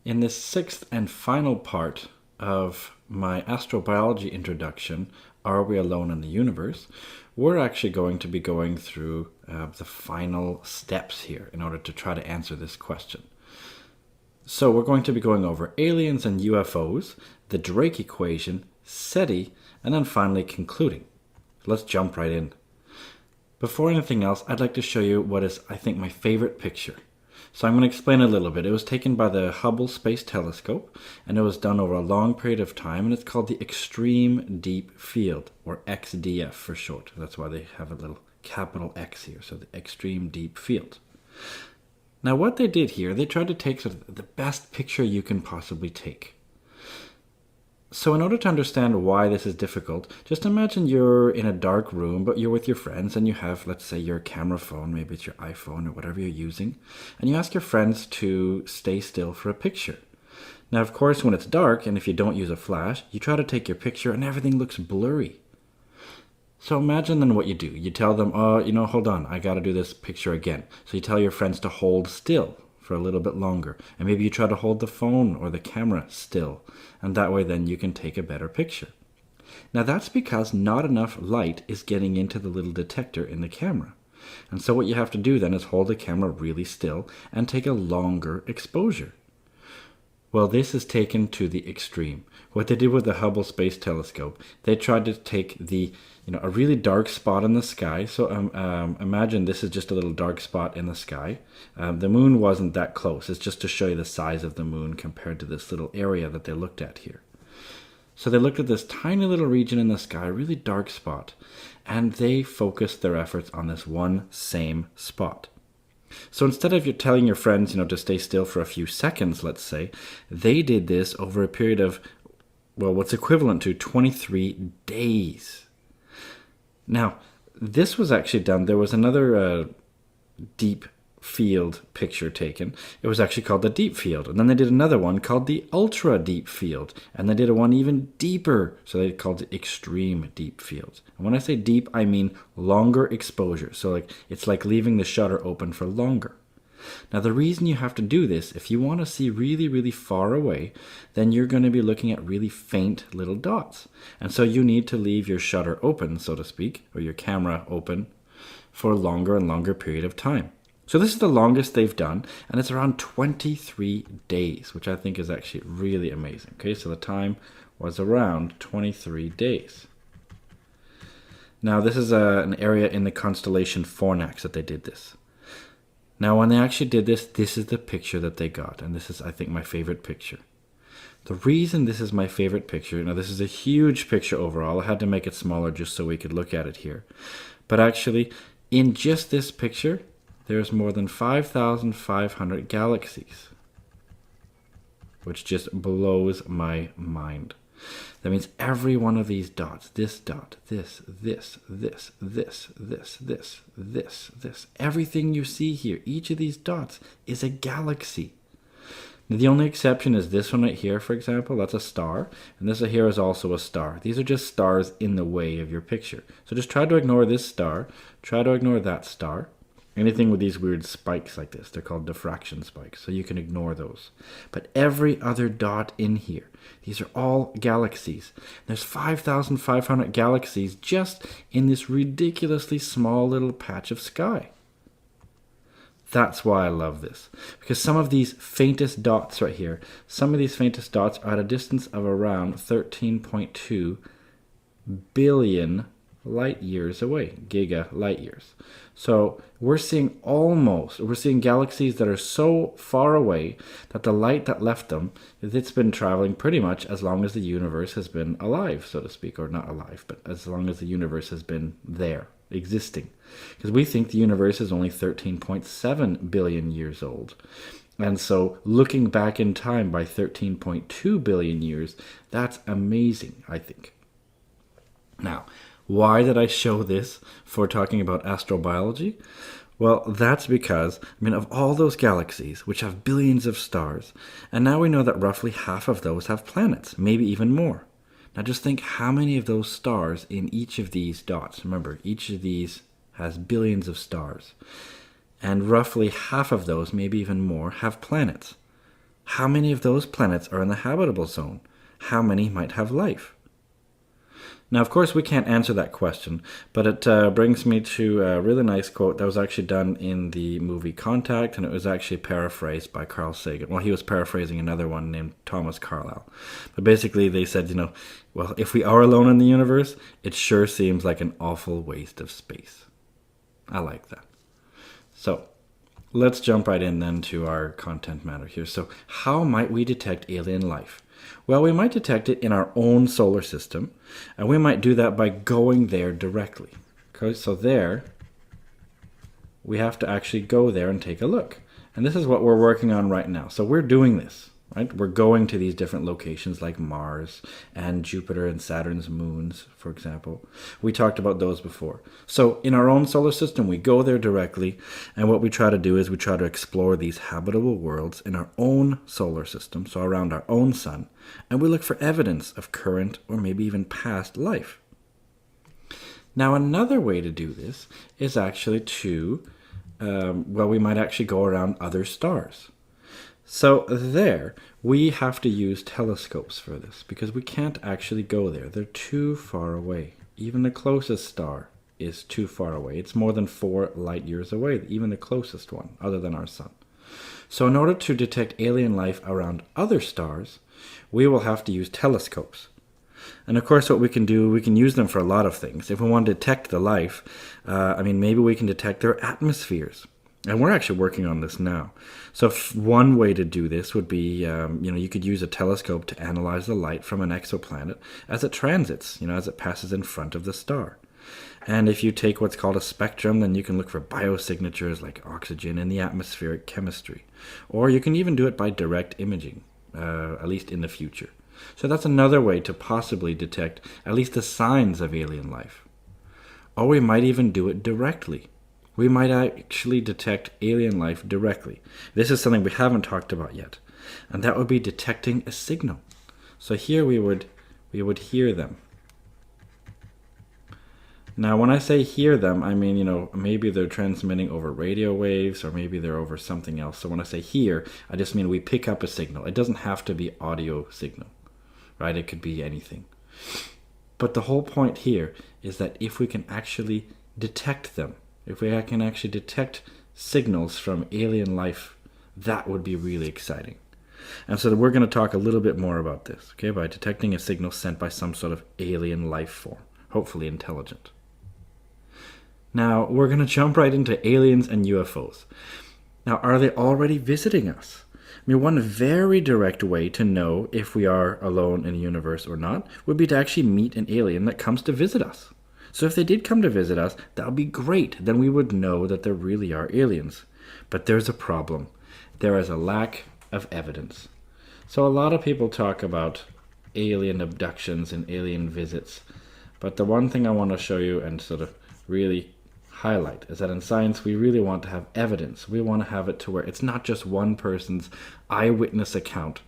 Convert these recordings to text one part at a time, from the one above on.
In this sixth and final part of my astrobiology introduction, Are We Alone in the Universe? We're actually going to be going through the final steps here in order to try to answer this question. So we're going to be going over aliens and UFOs, the Drake equation, SETI, and then finally concluding. Let's jump right in. Before anything else, I'd like to show you what is, I think, my favorite picture. So I'm going to explain a little bit. It was taken by the Hubble Space Telescope, and it was done over a long period of time, and it's called the Extreme Deep Field, or XDF for short. That's why they have a little capital X here, so the Extreme Deep Field. Now what they did here, they tried to take sort of the best picture you can possibly take. So in order to understand why this is difficult, just imagine you're in a dark room, but you're with your friends and you have, let's say, your camera phone, maybe it's your iPhone or whatever you're using, and you ask your friends to stay still for a picture. Now, of course, when it's dark and if you don't use a flash, you try to take your picture and everything looks blurry. So imagine then what you do. You tell them, hold on, I got to do this picture again. So you tell your friends to hold still for a little bit longer. And maybe you try to hold the phone or the camera still. And that way then you can take a better picture. Now that's because not enough light is getting into the little detector in the camera. And so what you have to do then is hold the camera really still and take a longer exposure. Well, this is taken to the extreme. What they did with the Hubble Space Telescope, they tried to take a really dark spot in the sky. So imagine this is just a little dark spot in the sky. The moon wasn't that close. It's just to show you the size of the moon compared to this little area that they looked at here. So they looked at this tiny little region in the sky, a really dark spot, and they focused their efforts on this one same spot. So instead of you telling your friends, to stay still for a few seconds, let's say, they did this over a period of, what's equivalent to 23 days. Now, this was actually done. There was another deep field picture taken. It was actually called the deep field. And then they did another one called the ultra deep field. And they did one even deeper. So they called it extreme deep field. And when I say deep, I mean longer exposure. So it's like leaving the shutter open for longer. Now the reason you have to do this, if you want to see really, really far away, then you're going to be looking at really faint little dots. And so you need to leave your shutter open, so to speak, or your camera open for a longer and longer period of time. So this is the longest they've done, and it's around 23 days, which I think is actually really amazing. Okay, so the time was around 23 days. Now this is an area in the constellation Fornax that they did this. Now when they actually did this, this is the picture that they got, and this is, I think, my favorite picture. The reason this is my favorite picture, now this is a huge picture overall. I had to make it smaller just so we could look at it here. But actually, in just this picture, there's more than 5,500 galaxies, which just blows my mind. That means every one of these dots, this dot, this, everything you see here, each of these dots is a galaxy. Now, the only exception is this one right here, for example. That's a star, and this here is also a star. These are just stars in the way of your picture. So just try to ignore this star, try to ignore that star. Anything with these weird spikes like this, they're called diffraction spikes, so you can ignore those. But every other dot in here, these are all galaxies. There's 5,500 galaxies just in this ridiculously small little patch of sky. That's why I love this, because some of these faintest dots right here, some of these faintest dots are at a distance of around 13.2 billion light years away, giga light years. So we're seeing galaxies that are so far away that the light that left them, it's been traveling pretty much as long as the universe has been alive, so to speak, or not alive, but as long as the universe has been there, existing. Because we think the universe is only 13.7 billion years old. And so looking back in time by 13.2 billion years, that's amazing, I think. Now, why did I show this for talking about astrobiology? Well, that's because, of all those galaxies, which have billions of stars, and now we know that roughly half of those have planets, maybe even more. Now just think how many of those stars in each of these dots. Remember, each of these has billions of stars. And roughly half of those, maybe even more, have planets. How many of those planets are in the habitable zone? How many might have life? Now, of course, we can't answer that question, but it brings me to a really nice quote that was actually done in the movie Contact, and it was actually paraphrased by Carl Sagan. Well, he was paraphrasing another one named Thomas Carlyle. But basically, they said, well, if we are alone in the universe, it sure seems like an awful waste of space. I like that. So, let's jump right in then to our content matter here. So, how might we detect alien life? Well, we might detect it in our own solar system, and we might do that by going there directly. Okay, so there, we have to actually go there and take a look. And this is what we're working on right now. So we're doing this, right? We're going to these different locations like Mars and Jupiter and Saturn's moons, for example. We talked about those before. So in our own solar system, we go there directly, and what we try to do is we try to explore these habitable worlds in our own solar system, so around our own sun, and we look for evidence of current or maybe even past life. Now, another way to do this is actually we might actually go around other stars. So there, we have to use telescopes for this because we can't actually go there. They're too far away. Even the closest star is too far away. It's more than 4 light years away, even the closest one, other than our sun. So in order to detect alien life around other stars, we will have to use telescopes. And of course, what we can do, we can use them for a lot of things. If we want to detect the life, maybe we can detect their atmospheres. And we're actually working on this now. So one way to do this would be, you could use a telescope to analyze the light from an exoplanet as it transits, as it passes in front of the star. And if you take what's called a spectrum, then you can look for biosignatures like oxygen in the atmospheric chemistry. Or you can even do it by direct imaging, at least in the future. So that's another way to possibly detect at least the signs of alien life. Or we might even do it directly. We might actually detect alien life directly. This is something we haven't talked about yet, and that would be detecting a signal. So here we would hear them. Now, when I say hear them, I mean, maybe they're transmitting over radio waves, or maybe they're over something else. So when I say hear, I just mean we pick up a signal. It doesn't have to be audio signal, right? It could be anything. But the whole point here is that if we can actually detect them, if we can actually detect signals from alien life, that would be really exciting. And so we're going to talk a little bit more about this, okay, by detecting a signal sent by some sort of alien life form, hopefully intelligent. Now, we're going to jump right into aliens and UFOs. Now, are they already visiting us? One very direct way to know if we are alone in the universe or not would be to actually meet an alien that comes to visit us. So if they did come to visit us, that would be great. Then we would know that there really are aliens. But there's a problem. There is a lack of evidence. So a lot of people talk about alien abductions and alien visits. But the one thing I want to show you and sort of really highlight is that in science we really want to have evidence. We want to have it to where it's not just one person's eyewitness account,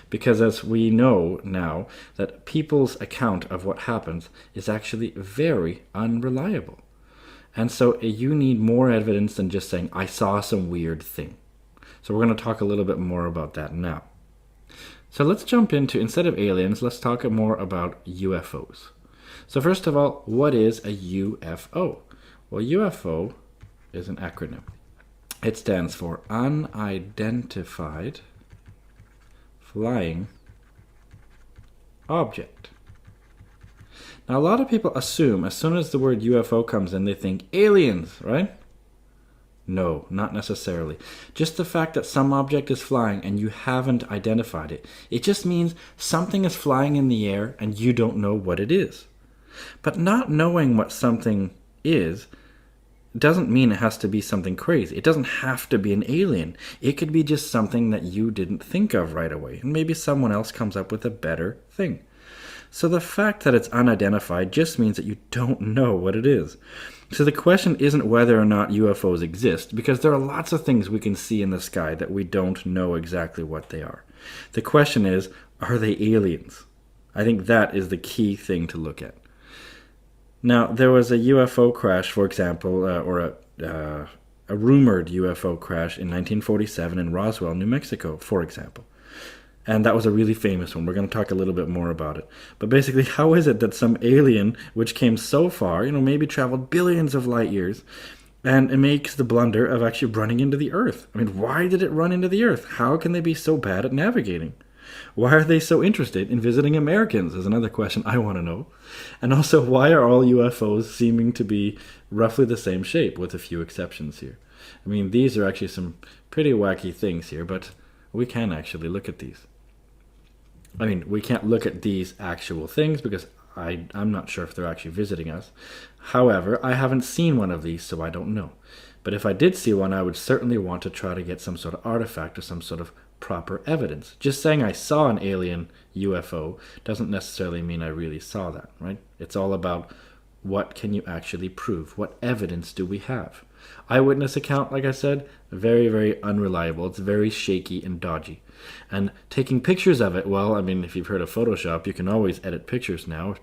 because as we know now that people's account of what happens is actually very unreliable. And so you need more evidence than just saying I saw some weird thing. So we're going to talk a little bit more about that now. So let's jump into, instead of aliens, let's talk more about UFOs. So first of all, what is a UFO? Well, UFO is an acronym. It stands for Unidentified Flying Object. Now, a lot of people assume as soon as the word UFO comes in, they think aliens, right? No, not necessarily. Just the fact that some object is flying and you haven't identified it, it just means something is flying in the air and you don't know what it is. But not knowing what something is doesn't mean it has to be something crazy. It doesn't have to be an alien. It could be just something that you didn't think of right away. And maybe someone else comes up with a better thing. So the fact that it's unidentified just means that you don't know what it is. So the question isn't whether or not UFOs exist, because there are lots of things we can see in the sky that we don't know exactly what they are. The question is, are they aliens? I think that is the key thing to look at. Now, there was a UFO crash, for example, or a rumored UFO crash in 1947 in Roswell, New Mexico, for example. And that was a really famous one. We're going to talk a little bit more about it. But basically, how is it that some alien, which came so far, maybe traveled billions of light years, and it makes the blunder of actually running into the Earth? I mean, why did it run into the Earth? How can they be so bad at navigating? Why are they so interested in visiting Americans is another question I want to know. And also, why are all UFOs seeming to be roughly the same shape, with a few exceptions here? I mean, these are actually some pretty wacky things here, but we can actually look at these. I mean, we can't look at these actual things because I'm not sure if they're actually visiting us. However, I haven't seen one of these, so I don't know. But if I did see one, I would certainly want to try to get some sort of artifact or some sort of proper evidence. Just saying I saw an alien UFO doesn't necessarily mean I really saw that, right? It's all about what can you actually prove? What evidence do we have? Eyewitness account, like I said, very, very unreliable. It's very shaky and dodgy. And taking pictures of it, well, I mean, if you've heard of Photoshop, you can always edit pictures now.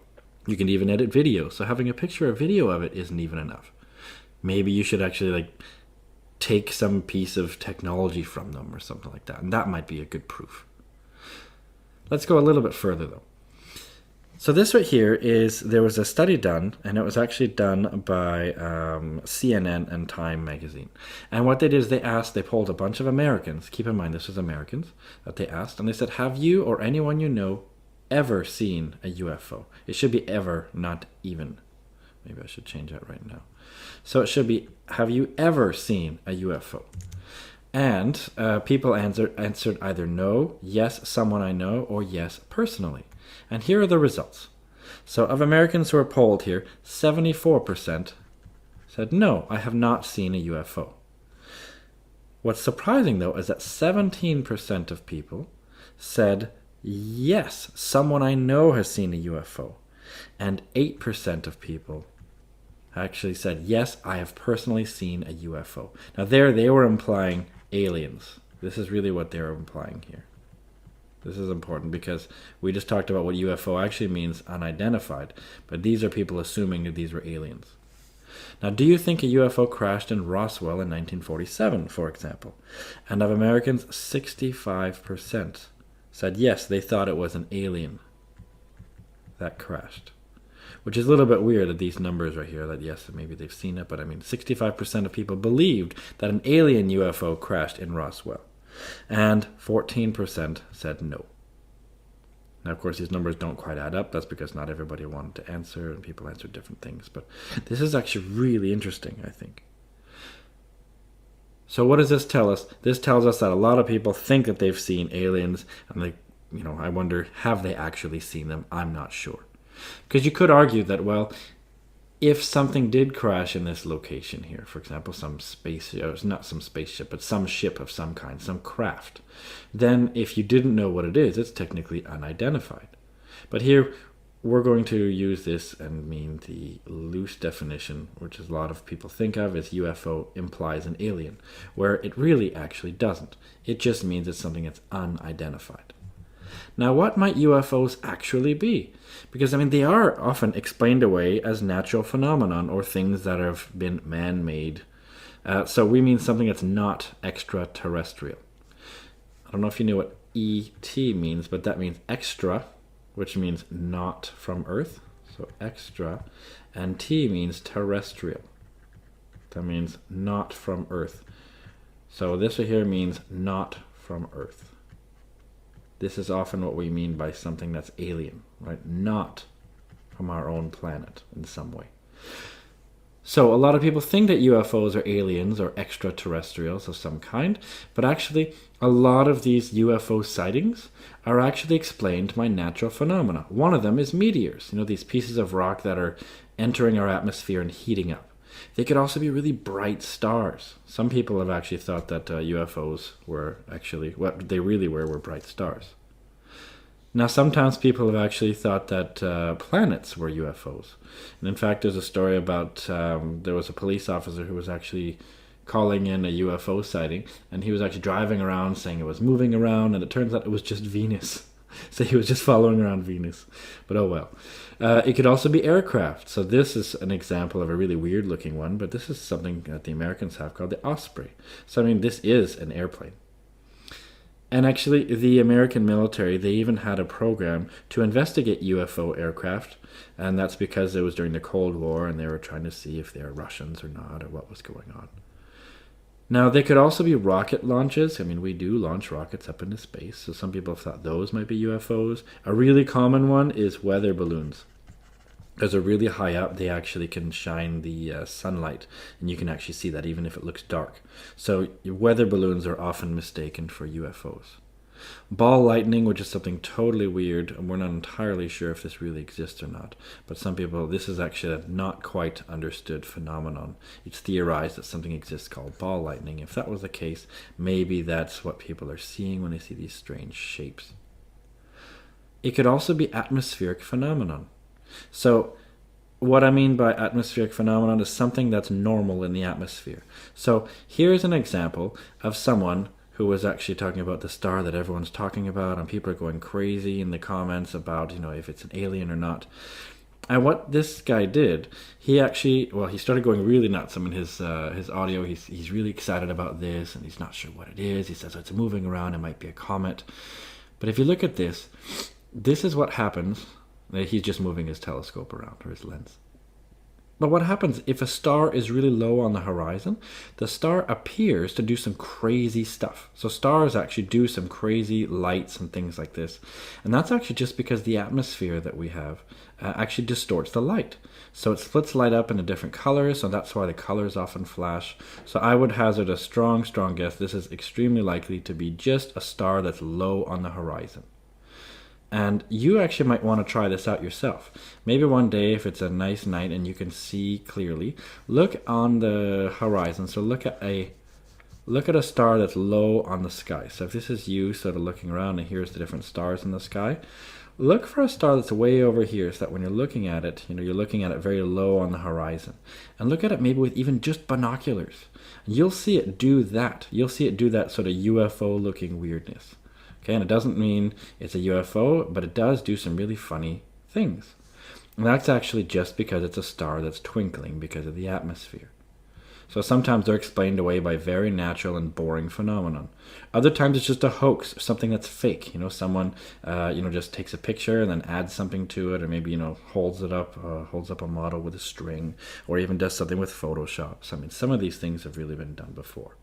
You can even edit video. So having a picture or video of it isn't even enough. Maybe you should actually take some piece of technology from them or something like that. And that might be a good proof. Let's go a little bit further though. So this right here there was a study done, and it was actually done by CNN and Time magazine. And what they did is they polled a bunch of Americans. Keep in mind, this was Americans that they asked. And they said, have you or anyone you know ever seen a UFO? It should be ever, not even. Maybe I should change that right now. So it should be, have you ever seen a UFO? And people answered either no, yes, someone I know, or yes, personally. And here are the results. So of Americans who were polled here, 74% said, no, I have not seen a UFO. What's surprising, though, is that 17% of people said, yes, someone I know has seen a UFO. And 8% of people actually said, yes, I have personally seen a UFO. Now there they were implying aliens. This is really what they were implying here. This is important because we just talked about what UFO actually means, unidentified. But these are people assuming that these were aliens. Now, do you think a UFO crashed in Roswell in 1947, for example? And of Americans, 65% said yes, they thought it was an alien that crashed. Which is a little bit weird that these numbers right here, that yes, maybe they've seen it, but I mean, 65% of people believed that an alien UFO crashed in Roswell. And 14% said no. Now, of course, these numbers don't quite add up. That's because not everybody wanted to answer, and people answered different things. But this is actually really interesting, I think. So what does this tell us? This tells us that a lot of people think that they've seen aliens, and I wonder, have they actually seen them? I'm not sure. Because you could argue that, well, if something did crash in this location here, for example, some not some spaceship, but some ship of some kind, some craft, then if you didn't know what it is, it's technically unidentified. But here, we're going to use this and mean the loose definition, which a lot of people think of as UFO implies an alien, where it really actually doesn't. It just means it's something that's unidentified. Now, what might UFOs actually be? Because, they are often explained away as natural phenomenon or things that have been man-made. So we mean something that's not extraterrestrial. I don't know if you know what ET means, but that means extra, which means not from Earth. So extra. And T means terrestrial. That means not from Earth. So this right here means not from Earth. This is often what we mean by something that's alien, right? Not from our own planet in some way. So a lot of people think that UFOs are aliens or extraterrestrials of some kind, but actually a lot of these UFO sightings are actually explained by natural phenomena. One of them is meteors, these pieces of rock that are entering our atmosphere and heating up. They could also be really bright stars. Some people have actually thought that UFOs were actually, what they really were bright stars. Now, sometimes people have actually thought that planets were UFOs. And in fact, there's a story about there was a police officer who was actually calling in a UFO sighting, and he was actually driving around saying it was moving around, and it turns out it was just Venus. So he was just following around Venus. But oh well. It could also be aircraft. So this is an example of a really weird looking one, but this is something that the Americans have called the Osprey. So this is an airplane. And actually, the American military, they even had a program to investigate UFO aircraft. And that's because it was during the Cold War and they were trying to see if they were Russians or not or what was going on. Now, they could also be rocket launches. I mean, we do launch rockets up into space, so some people have thought those might be UFOs. A really common one is weather balloons. Because they're really high up, they actually can shine the sunlight, and you can actually see that even if it looks dark. So weather balloons are often mistaken for UFOs. Ball lightning, which is something totally weird, and we're not entirely sure if this really exists or not. But some people, this is actually a not quite understood phenomenon. It's theorized that something exists called ball lightning. If that was the case, maybe that's what people are seeing when they see these strange shapes. It could also be atmospheric phenomenon. So what I mean by atmospheric phenomenon is something that's normal in the atmosphere. So here's an example of someone who was actually talking about the star that everyone's talking about, and people are going crazy in the comments about, if it's an alien or not. And what this guy did, he started going really nuts. I mean, his audio, he's really excited about this, and he's not sure what it is. He says it's moving around, it might be a comet. But if you look at this is what happens. He's just moving his telescope around, or his lens. But what happens if a star is really low on the horizon? The star appears to do some crazy stuff. So stars actually do some crazy lights and things like this. And that's actually just because the atmosphere that we have actually distorts the light. So it splits light up into different colors, so that's why the colors often flash. So I would hazard a strong guess this is extremely likely to be just a star that's low on the horizon. And you actually might want to try this out yourself. Maybe one day, if it's a nice night and you can see clearly, look on the horizon. So look at a star that's low on the sky. So if this is you sort of looking around and here's the different stars in the sky, look for a star that's way over here so that when you're looking at it, you're looking at it very low on the horizon. And look at it maybe with even just binoculars. You'll see it do that. You'll see it do that sort of UFO-looking weirdness. Okay, and it doesn't mean it's a UFO, but it does do some really funny things. And that's actually just because it's a star that's twinkling because of the atmosphere. So sometimes they're explained away by very natural and boring phenomenon. Other times it's just a hoax, something that's fake. Someone just takes a picture and then adds something to it, or maybe holds up a model with a string, or even does something with Photoshop. So I mean, some of these things have really been done before.